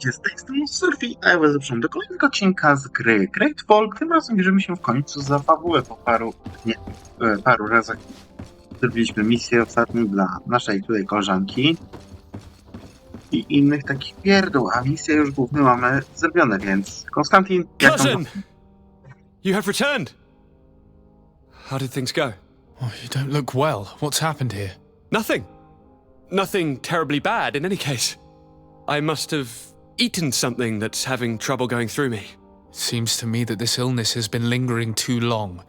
Z tej strony Surfi, a ja was zapraszam do kolejnego odcinka z gry Greedfall. Tym razem bierzemy się w końcu za fabułę po paru razach. Zrobiliśmy misję ostatnią dla naszej tutaj koleżanki i innych takich pierdół, a misję już główną mamy zrobione, więc Konstantin, jak tam... Cousin! You have returned! How did things go? Oh, you don't look well. What's happened here? Nothing. Nothing terribly bad in any case. I must have eaten something that's having trouble going through me. It seems to me that this illness has been lingering too long.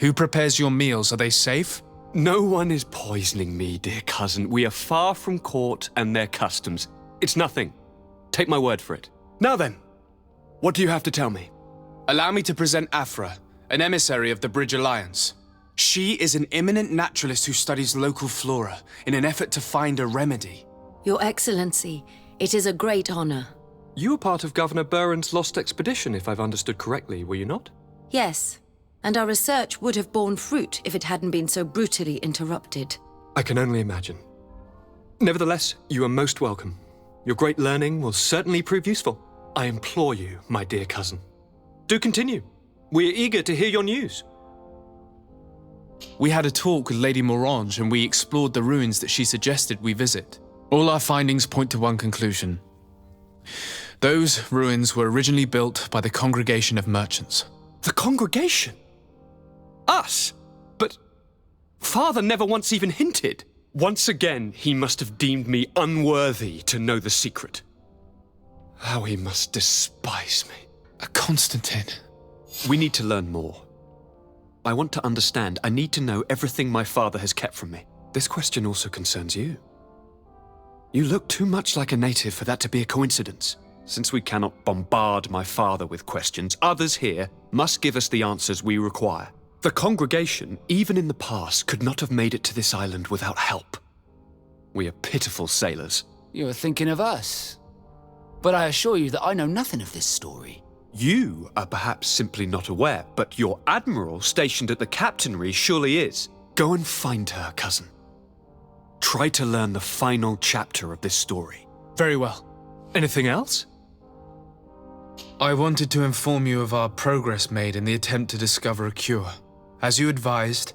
Who prepares your meals? Are they safe? No one is poisoning me, dear cousin. We are far from court and their customs. It's nothing. Take my word for it. Now then, what do you have to tell me? Allow me to present Afra, an emissary of the Bridge Alliance. She is an eminent naturalist who studies local flora in an effort to find a remedy. Your Excellency, it is a great honor. You were part of Governor Burren's lost expedition, if I've understood correctly, were you not? Yes, and our research would have borne fruit if it hadn't been so brutally interrupted. I can only imagine. Nevertheless, you are most welcome. Your great learning will certainly prove useful. I implore you, my dear cousin. Do continue. We are eager to hear your news. We had a talk with Lady Morange and we explored the ruins that she suggested we visit. All our findings point to one conclusion. Those ruins were originally built by the Congregation of Merchants. The congregation? Us? But Father never once even hinted. Once again, he must have deemed me unworthy to know the secret. How he must despise me. Constantine. We need to learn more. I want to understand. I need to know everything my father has kept from me. This question also concerns you. You look too much like a native for that to be a coincidence. Since we cannot bombard my father with questions, others here must give us the answers we require. The congregation, even in the past, could not have made it to this island without help. We are pitiful sailors. You're thinking of us. But I assure you that I know nothing of this story. You are perhaps simply not aware, but your admiral stationed at the captainry surely is. Go and find her, cousin. Try to learn the final chapter of this story. Very well. Anything else? I wanted to inform you of our progress made in the attempt to discover a cure. As you advised,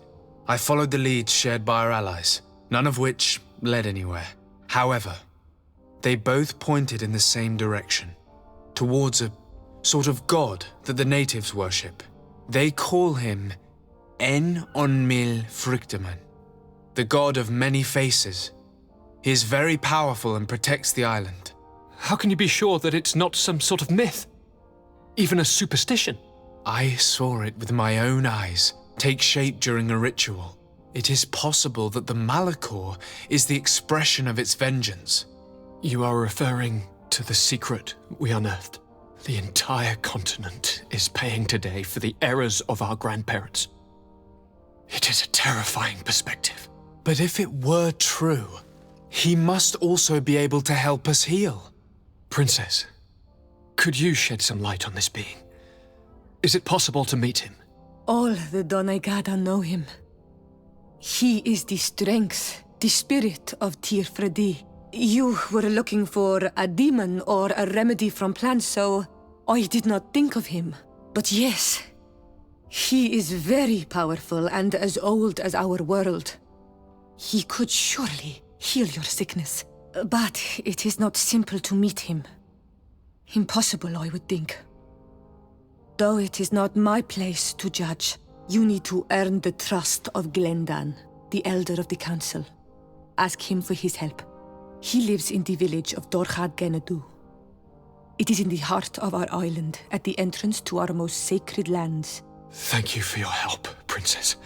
I followed the leads shared by our allies, none of which led anywhere. However, they both pointed in the same direction, towards a sort of god that the natives worship. They call him En-on-mil Frictaman, the god of many faces. He is very powerful and protects the island. How can you be sure that it's not some sort of myth? Even a superstition? I saw it with my own eyes take shape during a ritual. It is possible that the Malachor is the expression of its vengeance. You are referring to the secret we unearthed. The entire continent is paying today for the errors of our grandparents. It is a terrifying perspective. But if it were true, he must also be able to help us heal. Princess, could you shed some light on this being? Is it possible to meet him? All the Doneigada know him. He is the strength, the spirit of Tirfredi. You were looking for a demon or a remedy from plants, so I did not think of him. But yes, he is very powerful and as old as our world. He could surely heal your sickness. But it is not simple to meet him. Impossible, I would think. Though it is not my place to judge, you need to earn the trust of Glendan, the elder of the council. Ask him for his help. He lives in the village of Dorchad Genadu. It is in the heart of our island, at the entrance to our most sacred lands. Thank you for your help, Princess.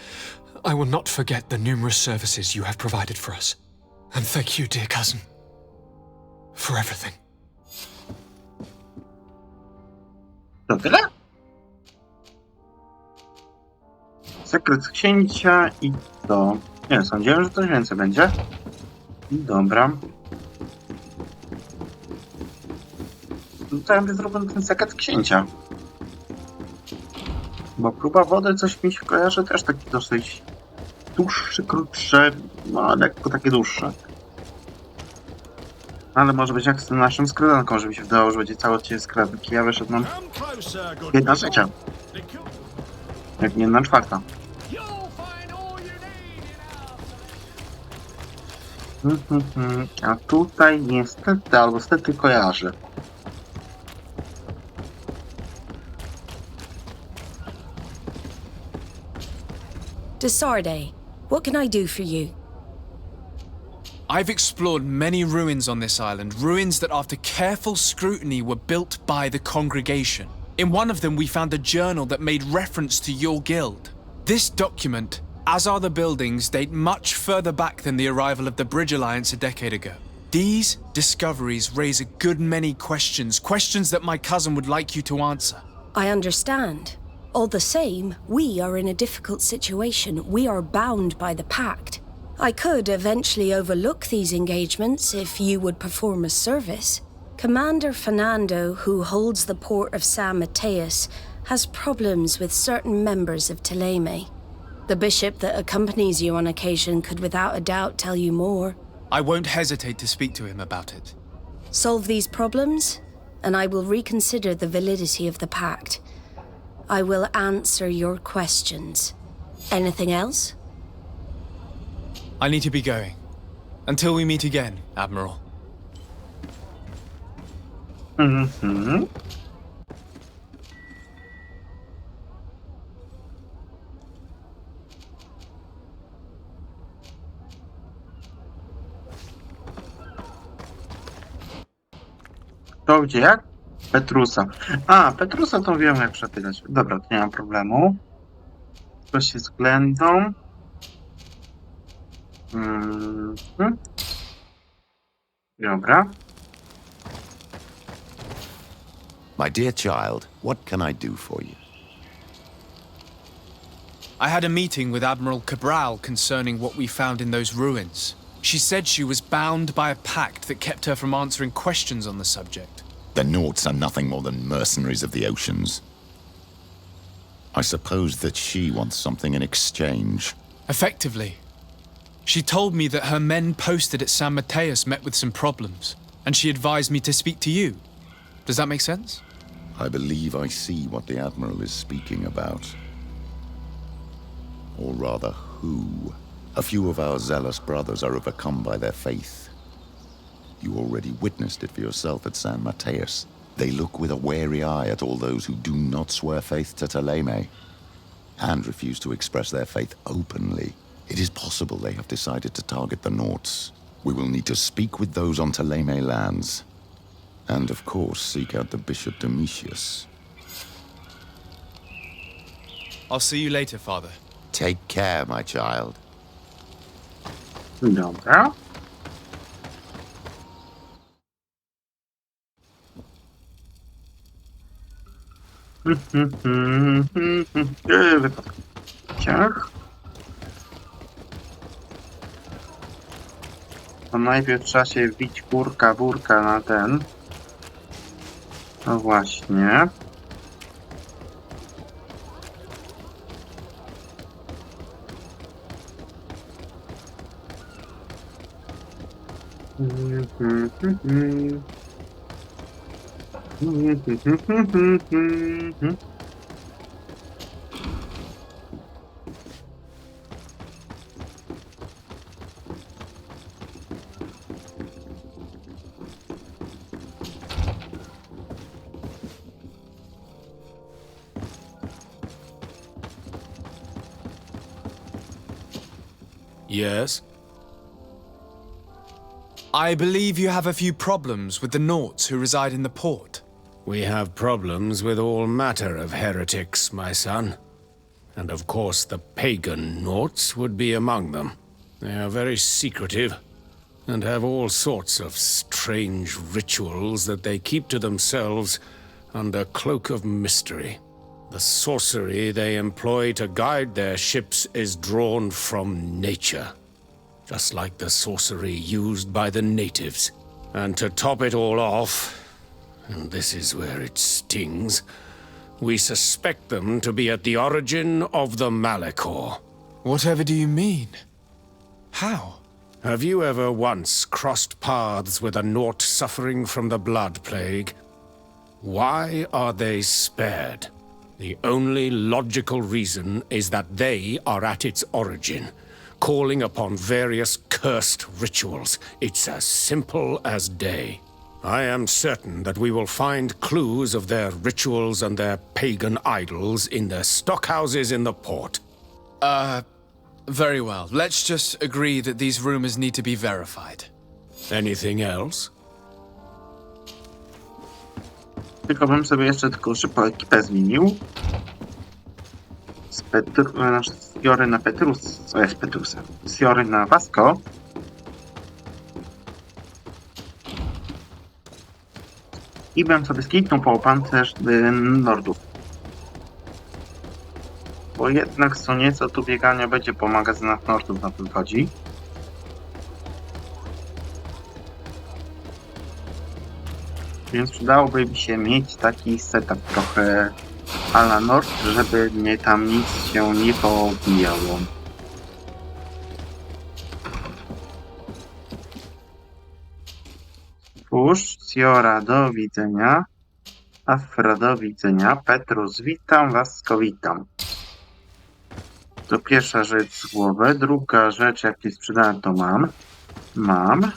I will not forget the numerous services you have provided for us. And thank you, dear cousin, for everything. To tyle? Sekret księcia i to... Nie, sądziłem, że coś więcej będzie. Dobra. To ja bym zrobił ten sekret księcia. Bo próba wody coś mi się kojarzy też taki dosyć dłuższy, krótszy, no lekko takie dłuższe. Ale może być jak z tym naszym skradanką, żeby się wydawało, że będzie cały odcinek skradanki. Ja wyszedł nam jedna trzecia. Jak nie jedna czwarta. A tutaj niestety, albo stety kojarzę. Desarde, what can I do for you? I've explored many ruins on this island, ruins that after careful scrutiny were built by the congregation. In one of them we found a journal that made reference to your guild. This document, as are the buildings, date much further back than the arrival of the Bridge Alliance a decade ago. These discoveries raise a good many questions, questions that my cousin would like you to answer. I understand. All the same, we are in a difficult situation. We are bound by the pact. I could eventually overlook these engagements if you would perform a service. Commander Fernando, who holds the port of San Mateus, has problems with certain members of Teleme. The bishop that accompanies you on occasion could without a doubt tell you more. I won't hesitate to speak to him about it. Solve these problems, and I will reconsider the validity of the pact. I will answer your questions. Anything else? I need to be going. Until we meet again, Admiral. To gdzie jak? Petrusa. A, Petrusa to wiem jak przepytać. Dobra, to nie ma problemu. To się względą. Dobra. My dear child, what can I do for you? I had a meeting with Admiral Cabral concerning what we found in those ruins. She said she was bound by a pact that kept her from answering questions on the subject. The Nauts are nothing more than mercenaries of the oceans. I suppose that she wants something in exchange. Effectively. She told me that her men posted at San Mateus met with some problems, and she advised me to speak to you. Does that make sense? I believe I see what the Admiral is speaking about. Or rather, who. A few of our zealous brothers are overcome by their faith. You already witnessed it for yourself at San Mateus. They look with a wary eye at all those who do not swear faith to Teleme, and refuse to express their faith openly. It is possible they have decided to target the Nauts. We will need to speak with those on Teleme lands. And of course, seek out the Bishop Domitius. I'll see you later, Father. Take care, my child. Dobra. Wypadek. Ciach. To najpierw trzeba się wbić burka na ten. No właśnie. Yes? I believe you have a few problems with the Nauts who reside in the port. We have problems with all matter of heretics, my son. And of course the pagan Nauts would be among them. They are very secretive, and have all sorts of strange rituals that they keep to themselves under cloak of mystery. The sorcery they employ to guide their ships is drawn from nature, just like the sorcery used by the natives. And to top it all off, and this is where it stings, we suspect them to be at the origin of the Malachor. Whatever do you mean? How? have you ever once crossed paths with a Nort suffering from the blood plague? Why are they spared? The only logical reason is that they are at its origin, calling upon various cursed rituals. It's as simple as day. I am certain that we will find clues of their rituals and their pagan idols in the stockhouses in the port. Very well. Let's just agree that these rumors need to be verified. Anything else? Tylko bym sobie jeszcze tylko szybko ekipę zmienił. Z Siory na Petrus. Co jest Petrusem? Z Siory na Vasco. I bym sobie skipnął po pancerz Nordów. Bo jednak co nieco tu biegania będzie po magazynach Nordów, na tym chodzi. Więc przydałoby mi się mieć taki setup trochę a la Nord, żeby mnie tam nic się nie pobijało. Pusz, Siora, do widzenia. Afra, do widzenia. Petrus, witam. Vasco, witam. To pierwsza rzecz z głowy. Druga rzecz, jak nie sprzedałem, to mam. Mam.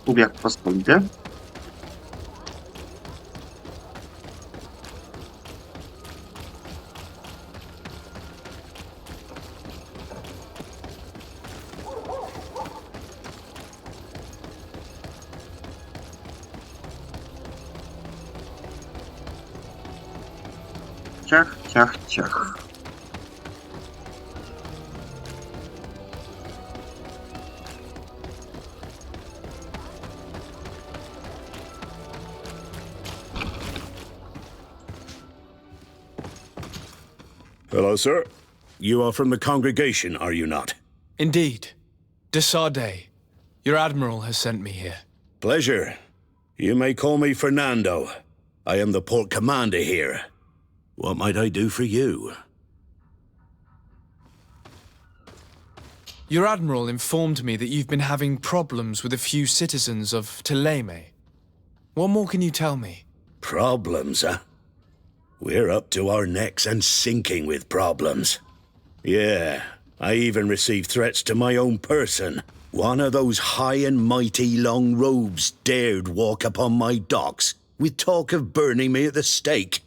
Ubieg pospolity. Ciach, ciach, ciach. Hello, sir. You are from the congregation, are you not? Indeed. De Sardet. Your admiral has sent me here. Pleasure. You may call me Fernando. I am the port commander here. What might I do for you? Your admiral informed me that you've been having problems with a few citizens of Teleme. What more can you tell me? Problems, huh? We're up to our necks and sinking with problems. Yeah, I even received threats to my own person. One of those high and mighty long robes dared walk upon my docks with talk of burning me at the stake.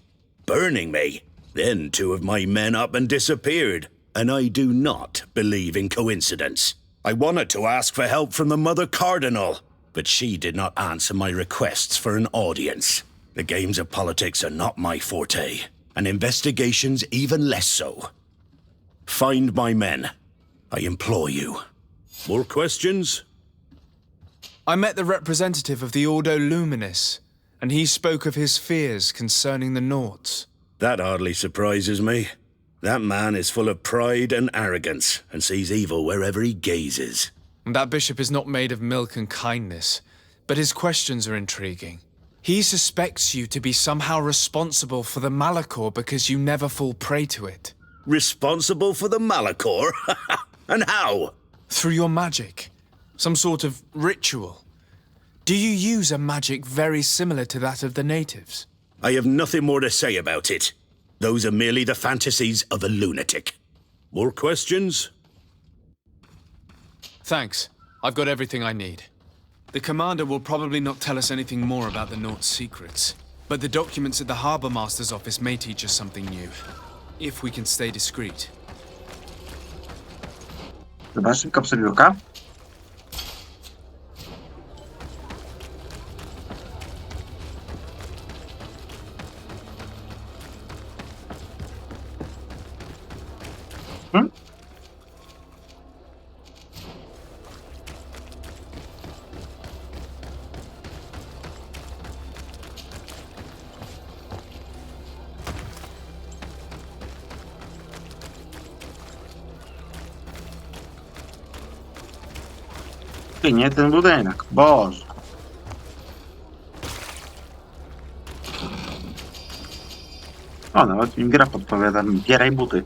Burning me? Then two of my men up and disappeared, and I do not believe in coincidence. I wanted to ask for help from the Mother Cardinal, but she did not answer my requests for an audience. The games of politics are not my forte, and investigations even less so. Find my men. I implore you. More questions? I met the representative of the Ordo Luminis, and he spoke of his fears concerning the Nords. That hardly surprises me. That man is full of pride and arrogance, and sees evil wherever he gazes. That bishop is not made of milk and kindness, but his questions are intriguing. He suspects you to be somehow responsible for the Malachor because you never fall prey to it. Responsible for the Malachor? And how? Through your magic. Some sort of ritual. Do you use a magic very similar to that of the natives? I have nothing more to say about it. Those are merely the fantasies of a lunatic. More questions? Thanks. I've got everything I need. The commander will probably not tell us anything more about the Nort's secrets, but the documents at the Harbour Master's office may teach us something new, if we can stay discreet. Dobra, szybka przebiórka. I nie ten budynek, Boże. O, nawet mi gra podpowiada, bieraj buty.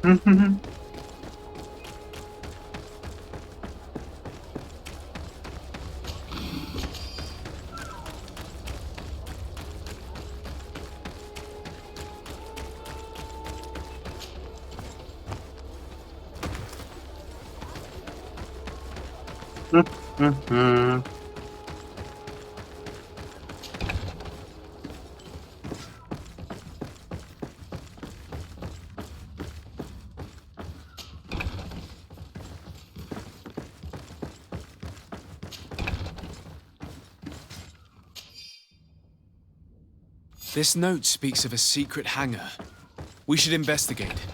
This note speaks of a secret hangar. We should investigate,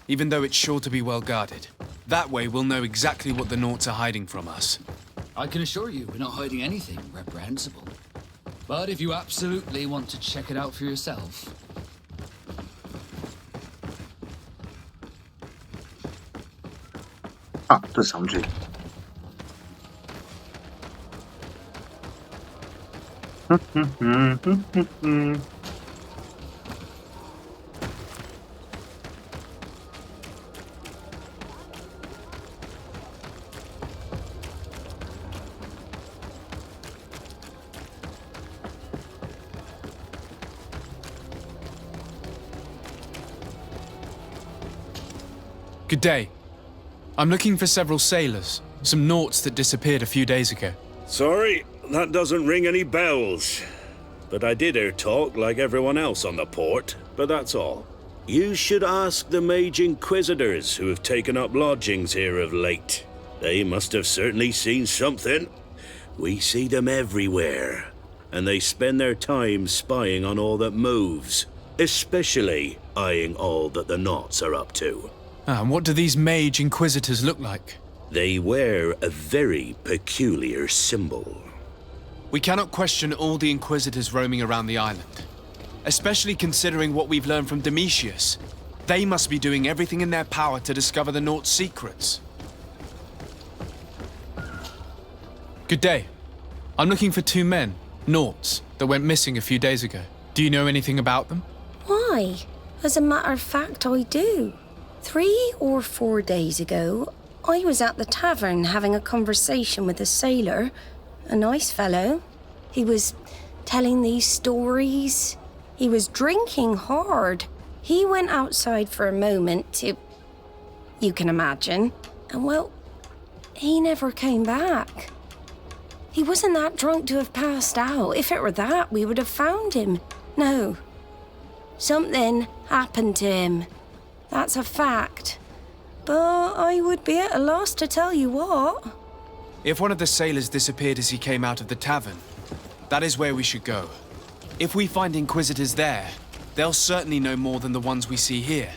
even though it's sure to be well guarded. That way we'll know exactly what the Naughts are hiding from us. I can assure you we're not hiding anything reprehensible. But if you absolutely want to check it out for yourself... A, to są drzwi. Good day. I'm looking for several sailors, some Naughts that disappeared a few days ago. Sorry, that doesn't ring any bells. But I did hear talk like everyone else on the port, but that's all. You should ask the Mage Inquisitors who have taken up lodgings here of late. They must have certainly seen something. We see them everywhere, and they spend their time spying on all that moves, especially eyeing all that the Naughts are up to. And what do these Mage Inquisitors look like? They wear a very peculiar symbol. We cannot question all the Inquisitors roaming around the island. Especially considering what we've learned from Domitius. They must be doing everything in their power to discover the Naughts' secrets. Good day. I'm looking for two men, Naughts, that went missing a few days ago. Do you know anything about them? Why? As a matter of fact, I do. 3 or 4 days ago, I was at the tavern having a conversation with a sailor, a nice fellow. He was telling these stories. He was drinking hard. He went outside for a moment to... you can imagine. And well, he never came back. He wasn't that drunk to have passed out. If it were that, we would have found him. No. Something happened to him. That's a fact. But I would be at a loss to tell you what. If one of the sailors disappeared as he came out of the tavern, that is where we should go. If we find Inquisitors there, they'll certainly know more than the ones we see here.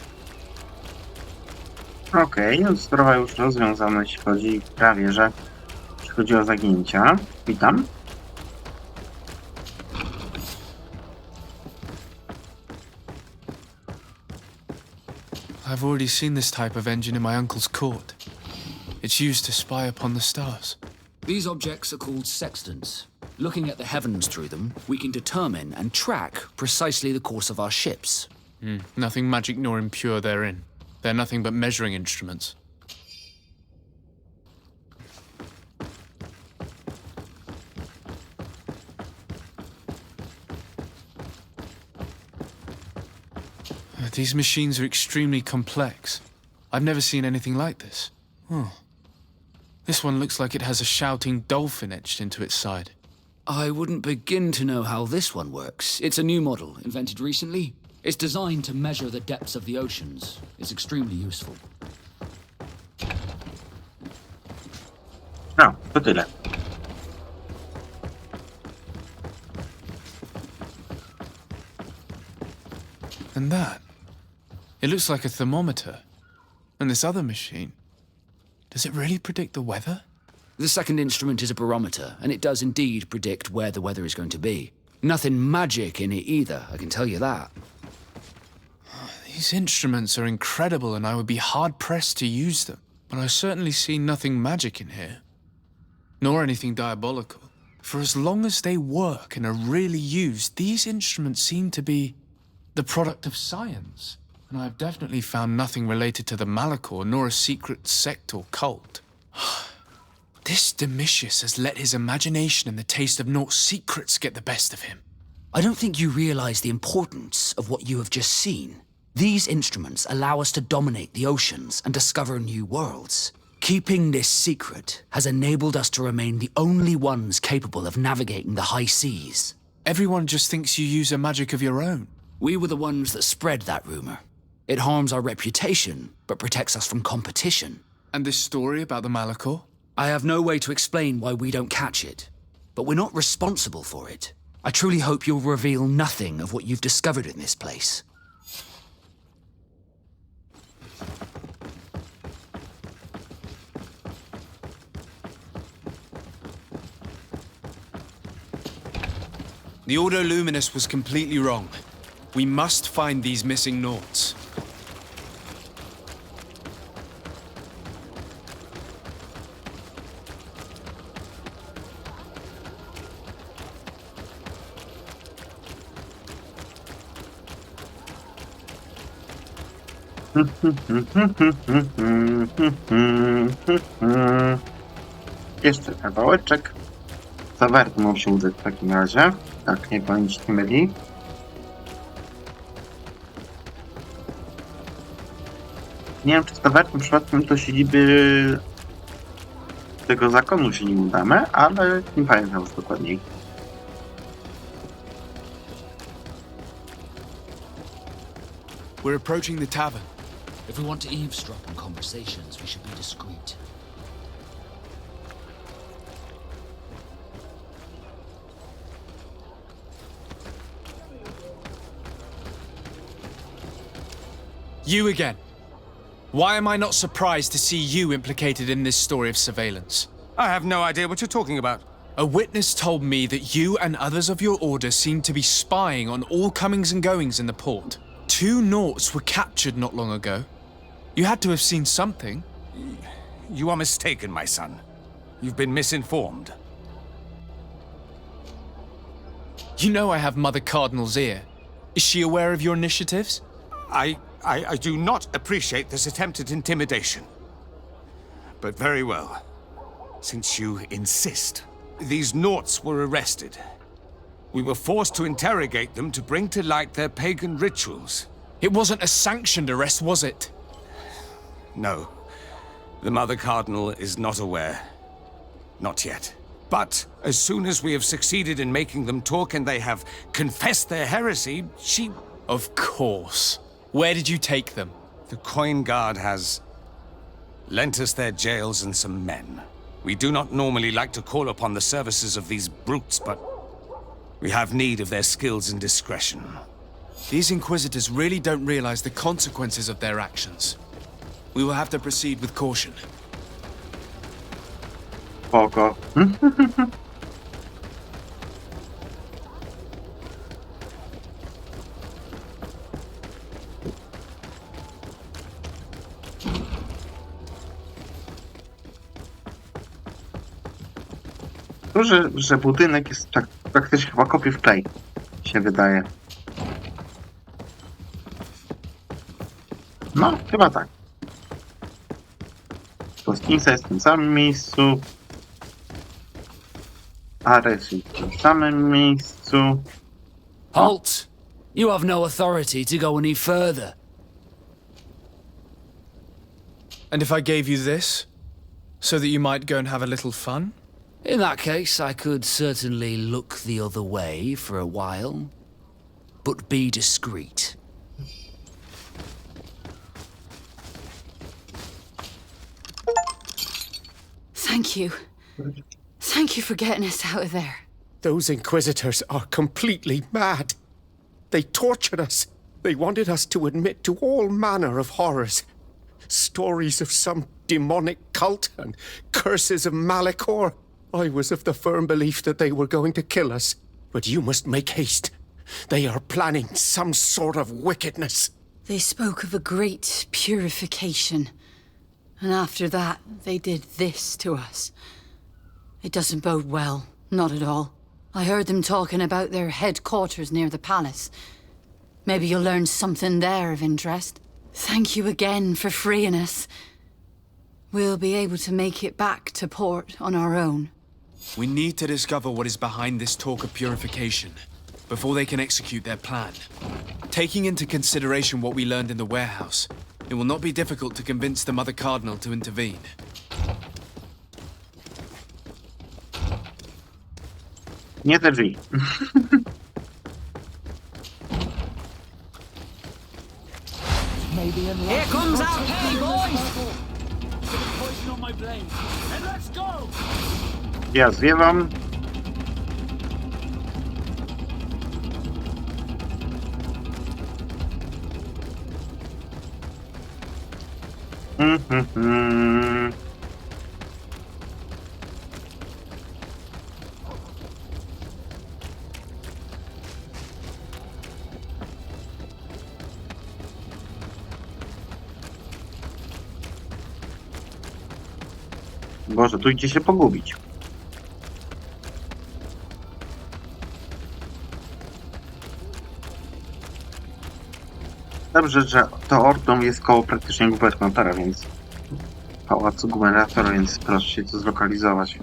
Okej, sprawa już rozwiązana, jeśli chodzi prawie, że jeśli chodzi o zaginięcia. Witam. I've already seen this type of engine in my uncle's court. It's used to spy upon the stars. These objects are called sextants. Looking at the heavens through them, we can determine and track precisely the course of our ships. Nothing magic nor impure therein. They're nothing but measuring instruments. These machines are extremely complex. I've never seen anything like this. This one looks like it has a shouting dolphin etched into its side. I wouldn't begin to know how this one works. It's a new model, invented recently. It's designed to measure the depths of the oceans. It's extremely useful. No, to tyle. And that? It looks like a thermometer. And this other machine, does it really predict the weather? The second instrument is a barometer, and it does indeed predict where the weather is going to be. Nothing magic in it either, I can tell you that. These instruments are incredible, and I would be hard-pressed to use them. But I certainly see nothing magic in here. Nor anything diabolical. For as long as they work and are really used, these instruments seem to be the product of science. And I've definitely found nothing related to the Malachor, nor a secret sect or cult. This Domitius has let his imagination and the taste of Naught's secrets get the best of him. I don't think you realize the importance of what you have just seen. These instruments allow us to dominate the oceans and discover new worlds. Keeping this secret has enabled us to remain the only ones capable of navigating the high seas. Everyone just thinks you use a magic of your own. We were the ones that spread that rumor. It harms our reputation, but protects us from competition. And this story about the Malachor? I have no way to explain why we don't catch it, but we're not responsible for it. I truly hope you'll reveal nothing of what you've discovered in this place. The Ordo Luminous was completely wrong. We must find these missing Naughts. Jeszcze kawałeczek. Zawarto się udać w takim razie. Tak, nie powinniśmy myli. Nie wiem, czy z tawerną przypadkiem do siedziby tego zakonu się nie udamy, ale nie pamiętam już dokładniej. We're approaching the tavern. If we want to eavesdrop on conversations, we should be discreet. You again. Why am I not surprised to see you implicated in this story of surveillance? I have no idea what you're talking about. A witness told me that you and others of your order seemed to be spying on all comings and goings in the port. 2 Naughts were captured not long ago. You had to have seen something. You are mistaken, my son. You've been misinformed. You know I have Mother Cardinal's ear. Is she aware of your initiatives? I do not appreciate this attempted intimidation. But very well. Since you insist, these Naughts were arrested. We were forced to interrogate them to bring to light their pagan rituals. It wasn't a sanctioned arrest, was it? No. The Mother Cardinal is not aware. Not yet. But as soon as we have succeeded in making them talk and they have confessed their heresy, she... Of course. Where did you take them? The Coin Guard has lent us their jails and some men. We do not normally like to call upon the services of these brutes, but we have need of their skills and discretion. These Inquisitors really don't realize the consequences of their actions. We will have to proceed with caution. Spoko. To, że budynek jest tak praktycznie chyba copy w klej, się wydaje. No, chyba tak. Postinca jest w tym samym miejscu. Ares jest w tym samym miejscu. Halt! You have no authority to go any further. And if I gave you this, so that you might go and have a little fun? In that case, I could certainly look the other way for a while. But be discreet. Thank you. Thank you for getting us out of there. Those Inquisitors are completely mad. They tortured us. They wanted us to admit to all manner of horrors. Stories of some demonic cult and curses of Malachor. I was of the firm belief that they were going to kill us. But you must make haste. They are planning some sort of wickedness. They spoke of a great purification. And after that, they did this to us. It doesn't bode well. Not at all. I heard them talking about their headquarters near the palace. Maybe you'll learn something there of interest. Thank you again for freeing us. We'll be able to make it back to port on our own. We need to discover what is behind this talk of purification before they can execute their plan. Taking into consideration what we learned in the warehouse, it will not be difficult to convince the Mother Cardinal to intervene. Nie te drzwi. Here comes our pay, boys! Ja zwiewam. Boże, tu idzie się pogubić. Dobrze, że to Ordon jest koło praktycznie gubernatora, więc pałacu gubernatora, więc proszę się tu zlokalizować.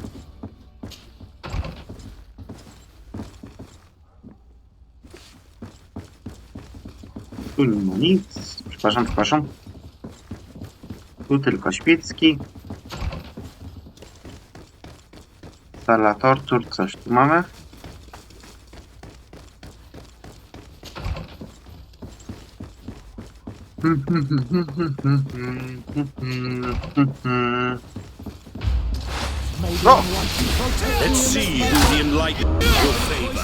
Tu nie ma nic. Przepraszam. Tu tylko świecki. Sala tortur, coś tu mamy. No! Let's see who the enlightened will favor.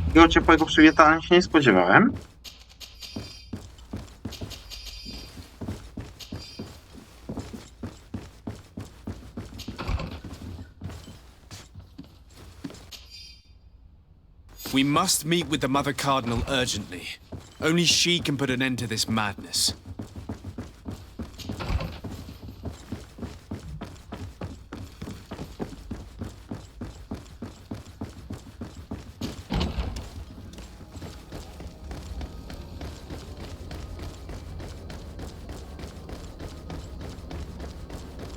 Takiego ciepłego przywitania się nie spodziewałem. We must meet with the Mother Cardinal urgently. Only she can put an end to this madness.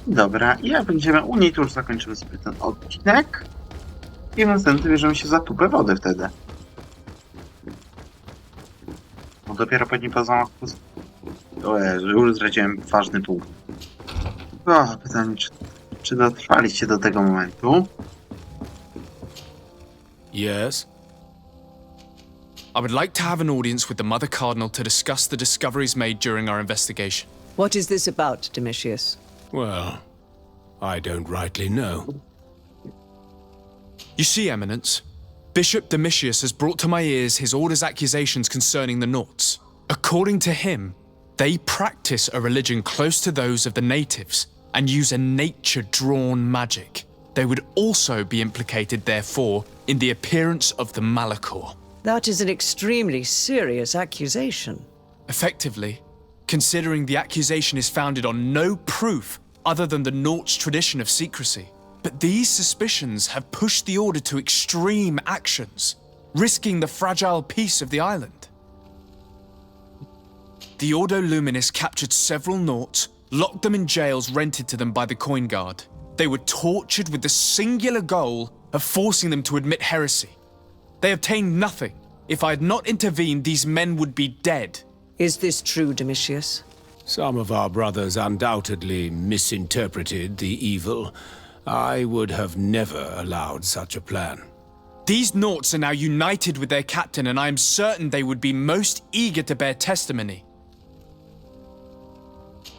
Dobra, ja będziemy u niej, to już zakończymy sobie ten odcinek. I następnie bierzemy się za tubę wody wtedy. Bo dopiero po nim po zamachu... O Jezu, już zdradziłem ważny tłum. O, pytanie, czy dotrwaliście do tego momentu? Yes? I would like to have an audience with the Mother Cardinal to discuss the discoveries made during our investigation. What is this about, Domitius? Well, I don't rightly know. You see, Eminence, Bishop Domitius has brought to my ears his order's accusations concerning the Nauts. According to him, they practice a religion close to those of the natives and use a nature-drawn magic. They would also be implicated, therefore, in the appearance of the Malachor. That is an extremely serious accusation. Effectively, considering the accusation is founded on no proof other than the Nauts' tradition of secrecy. But these suspicions have pushed the Order to extreme actions, risking the fragile peace of the island. The Ordo Luminis captured several Nauts, locked them in jails rented to them by the Coin Guard. They were tortured with the singular goal of forcing them to admit heresy. They obtained nothing. If I had not intervened, these men would be dead. Is this true, Domitius? Some of our brothers undoubtedly misinterpreted the evil. I would have never allowed such a plan. These Nauts are now united with their captain, and I am certain they would be most eager to bear testimony.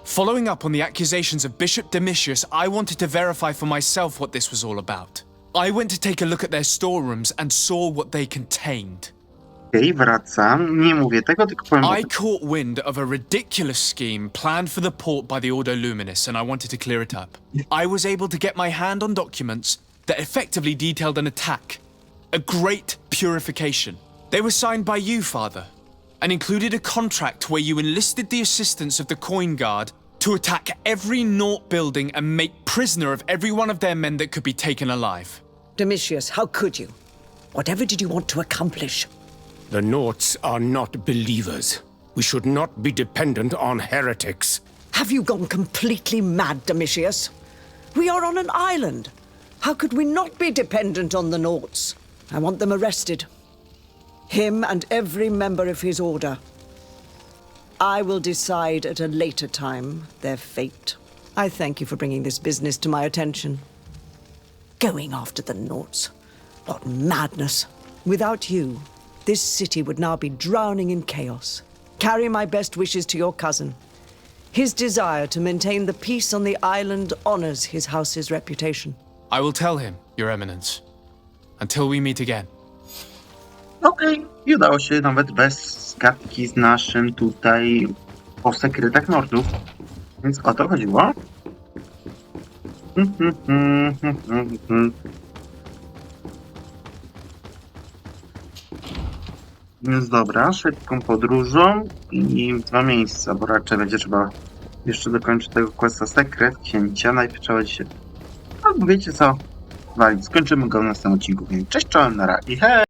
Following up on the accusations of Bishop Domitius, I wanted to verify for myself what this was all about. I went to take a look at their storerooms and saw what they contained. Okej, wracam. Nie mówię tego, tylko powiem... I caught wind of a ridiculous scheme planned for the port by the Ordo Luminis, and I wanted to clear it up. I was able to get my hand on documents that effectively detailed an attack. A great purification. They were signed by you, Father, and included a contract where you enlisted the assistance of the Coin Guard to attack every Naut building and make prisoner of every one of their men that could be taken alive. Domitius, how could you? Whatever did you want to accomplish? The Norts are not believers. We should not be dependent on heretics. Have you gone completely mad, Domitius? We are on an island. How could we not be dependent on the Norts? I want them arrested. Him and every member of his order. I will decide at a later time their fate. I thank you for bringing this business to my attention. Going after the Norts. What madness. Without you, this city would now be drowning in chaos. Carry my best wishes to your cousin. His desire to maintain the peace on the island honors his house's reputation. I will tell him, Your Eminence. Until we meet again. Okej, i udało się nawet bez gadki z naszym tutaj o sekretach Nordów. Więc o to chodziło. Więc dobra, szybką podróżą i 2 miejsca, bo raczej będzie trzeba jeszcze dokończyć tego questa sekret księcia. Najpierw trzeba się... Albo wiecie co? Walić, skończymy go w następnym odcinku. Więc cześć, czołem, nara i hej!